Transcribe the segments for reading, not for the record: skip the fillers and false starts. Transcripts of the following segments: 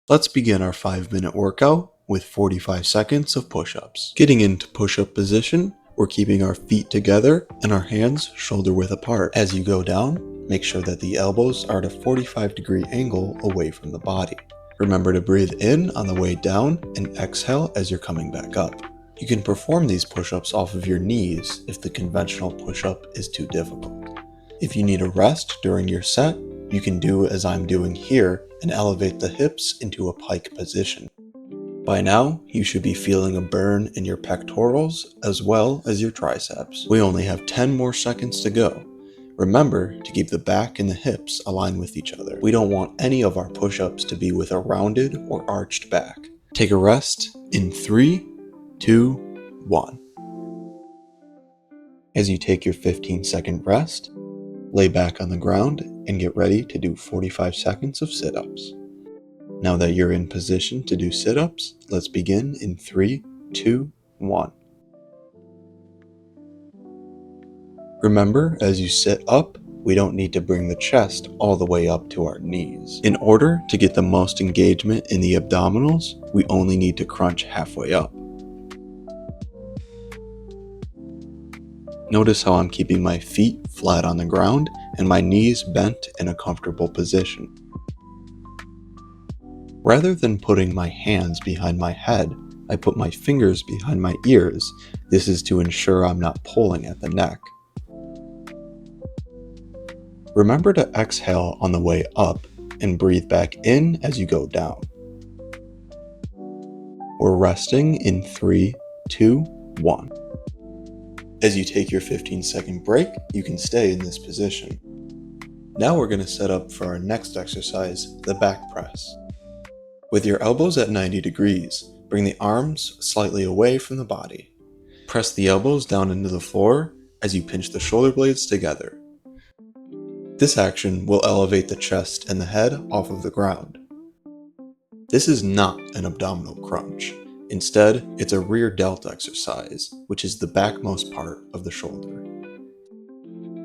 Let's begin our 5-minute workout with 45 seconds of push-ups. Getting into push-up position, we're keeping our feet together and our hands shoulder width apart. As you go down, make sure that the elbows are at a 45-degree angle away from the body. Remember to breathe in on the way down and exhale as you're coming back up. You can perform these push-ups off of your knees if the conventional push-up is too difficult. If you need a rest during your set, you can do as I'm doing here and elevate the hips into a pike position. By now, you should be feeling a burn in your pectorals as well as your triceps. We only have 10 more seconds to go. Remember to keep the back and the hips aligned with each other. We don't want any of our push-ups to be with a rounded or arched back. Take a rest in 3, 2, 1. As you take your 15-second rest, lay back on the ground and get ready to do 45 seconds of sit-ups. Now that you're in position to do sit-ups, let's begin in 3, 2, 1. Remember, as you sit up, we don't need to bring the chest all the way up to our knees. In order to get the most engagement in the abdominals, we only need to crunch halfway up. Notice how I'm keeping my feet flat on the ground and my knees bent in a comfortable position. Rather than putting my hands behind my head, I put my fingers behind my ears. This is to ensure I'm not pulling at the neck. Remember to exhale on the way up and breathe back in as you go down. We're resting in 3, 2, 1. As you take your 15-second break, you can stay in this position. Now we're going to set up for our next exercise, the back press. With your elbows at 90 degrees, bring the arms slightly away from the body. Press the elbows down into the floor as you pinch the shoulder blades together. This action will elevate the chest and the head off of the ground. This is not an abdominal crunch. Instead, it's a rear delt exercise, which is the backmost part of the shoulder.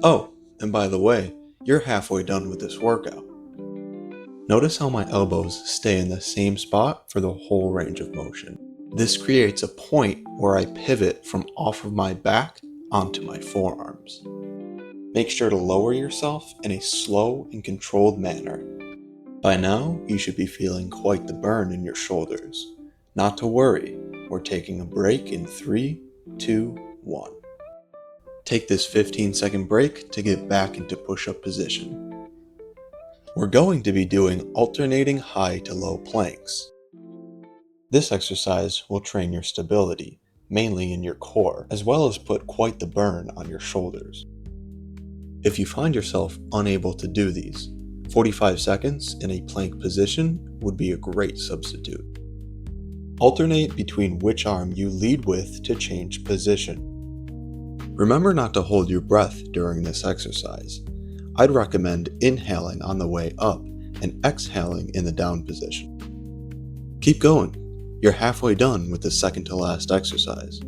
Oh, and by the way, you're halfway done with this workout. Notice how my elbows stay in the same spot for the whole range of motion. This creates a point where I pivot from off of my back onto my forearms. Make sure to lower yourself in a slow and controlled manner. By now, you should be feeling quite the burn in your shoulders. Not to worry, we're taking a break in 3, 2, 1. Take this 15-second break to get back into push-up position. We're going to be doing alternating high to low planks. This exercise will train your stability, mainly in your core, as well as put quite the burn on your shoulders. If you find yourself unable to do these, 45 seconds in a plank position would be a great substitute. Alternate between which arm you lead with to change position. Remember not to hold your breath during this exercise. I'd recommend inhaling on the way up and exhaling in the down position. Keep going. You're halfway done with the second to last exercise.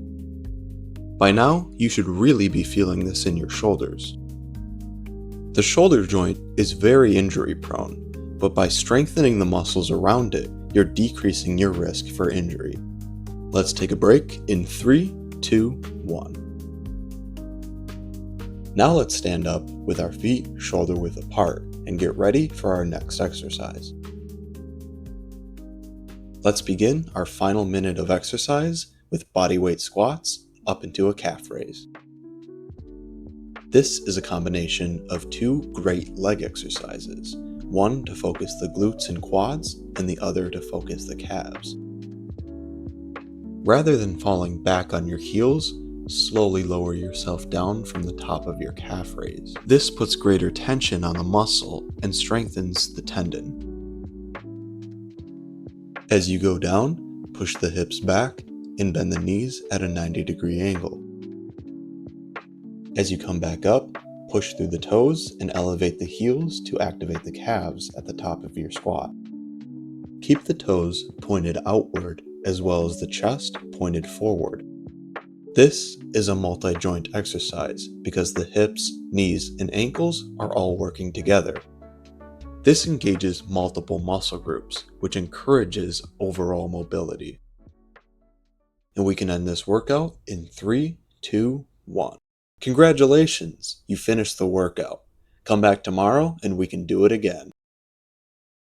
By now, you should really be feeling this in your shoulders. The shoulder joint is very injury prone, but by strengthening the muscles around it, you're decreasing your risk for injury. Let's take a break in 3, 2, 1. Now let's stand up with our feet shoulder width apart and get ready for our next exercise. Let's begin our final minute of exercise with bodyweight squats up into a calf raise. This is a combination of 2 great leg exercises, one to focus the glutes and quads and the other to focus the calves. Rather than falling back on your heels, slowly lower yourself down from the top of your calf raise. This puts greater tension on the muscle and strengthens the tendon. As you go down, push the hips back and bend the knees at a 90-degree angle. As you come back up, push through the toes and elevate the heels to activate the calves at the top of your squat. Keep the toes pointed outward as well as the chest pointed forward. This is a multi-joint exercise because the hips, knees, and ankles are all working together. This engages multiple muscle groups, which encourages overall mobility. And we can end this workout in 3, 2, 1. Congratulations, you finished the workout. Come back tomorrow and we can do it again.